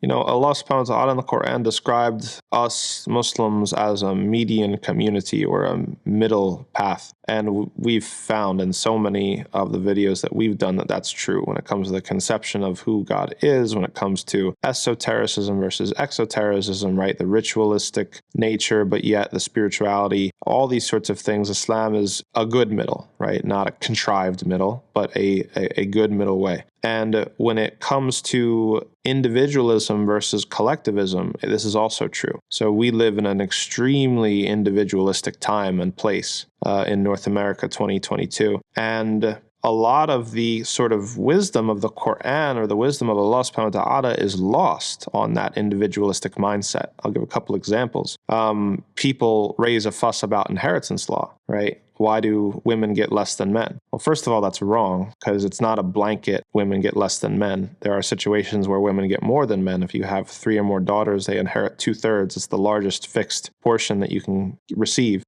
Allah subhanahu wa ta'ala in the Quran described us Muslims as a median community or a middle path. And we've found in so many of the videos that we've done that that's true when it comes to the conception of who God is, when it comes to esotericism versus exotericism, right? The ritualistic nature, but yet the spirituality, all these sorts of things. Islam is a good middle, right? Not a contrived middle, but a good middle way. And when it comes to individualism versus collectivism, this is also true. So we live in an extremely individualistic time and place in North America 2022. And a lot of the sort of wisdom of the Quran or the wisdom of Allah subhanahu wa ta'ala is lost on that individualistic mindset. I'll give a couple examples. People raise a fuss about inheritance law, right? Why do women get less than men? Well, first of all, that's wrong because it's not a blanket women get less than men. There are situations where women get more than men. If you have 3 or more daughters, they inherit 2/3. It's the largest fixed portion that you can receive.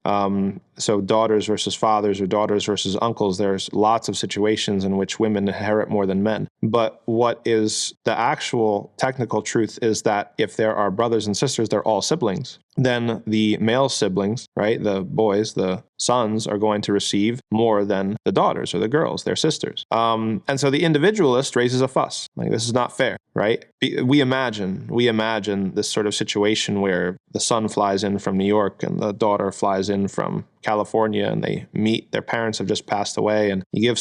So daughters versus fathers or daughters versus uncles, there's lots of situations in which women inherit more than men. But what is the actual technical truth is that if there are brothers and sisters, they're all siblings. Then the male siblings, right, the boys, the sons, are going to receive more than the daughters or the girls, their sisters. And so the individualist raises a fuss. Like, this is not fair, right? We imagine this sort of situation where the son flies in from New York and the daughter flies in from California and they meet, their parents have just passed away, and you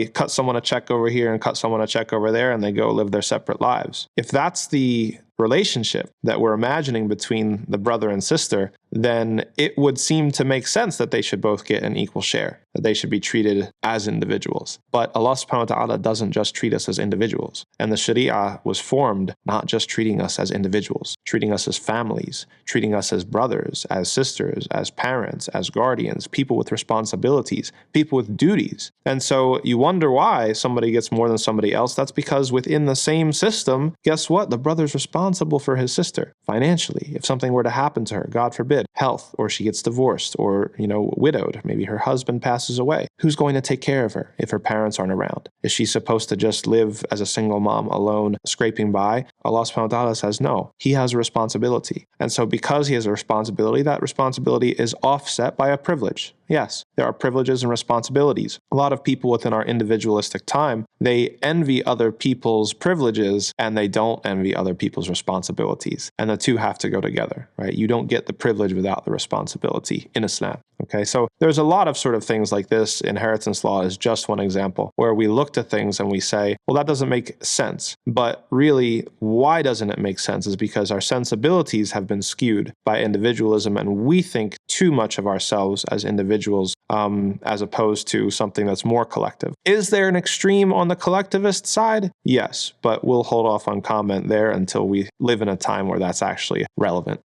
cut someone a check over here and cut someone a check over there, and they go live their separate lives. If that's the relationship that we're imagining between the brother and sister, then it would seem to make sense that they should both get an equal share, that they should be treated as individuals. But Allah subhanahu wa ta'ala doesn't just treat us as individuals. And the Sharia was formed not just treating us as individuals, treating us as families, treating us as brothers, as sisters, as parents, as guardians, people with responsibilities, people with duties. And so you wonder why somebody gets more than somebody else. That's because within the same system, guess what? The brother's responsible for his sister financially. If something were to happen to her, God forbid, health, or she gets divorced, or, widowed, maybe her husband passes away, who's going to take care of her if her parents aren't around? Is she supposed to just live as a single mom alone, scraping by? Allah subhanahu wa ta'ala says no. He has a responsibility. And so because he has a responsibility, that responsibility is offset by a privilege. Yes, there are privileges and responsibilities. A lot of people within our individualistic time, they envy other people's privileges and they don't envy other people's responsibilities. And the two have to go together, right? You don't get the privilege without the responsibility in Islam. Okay, so there's a lot of sort of things like this. Inheritance law is just one example where we look to things and we say, well, that doesn't make sense. But really, why doesn't it make sense is because our sensibilities have been skewed by individualism, and we think too much of ourselves as individuals as opposed to something that's more collective. Is there an extreme on the collectivist side? Yes, but we'll hold off on comment there until we live in a time where that's actually relevant.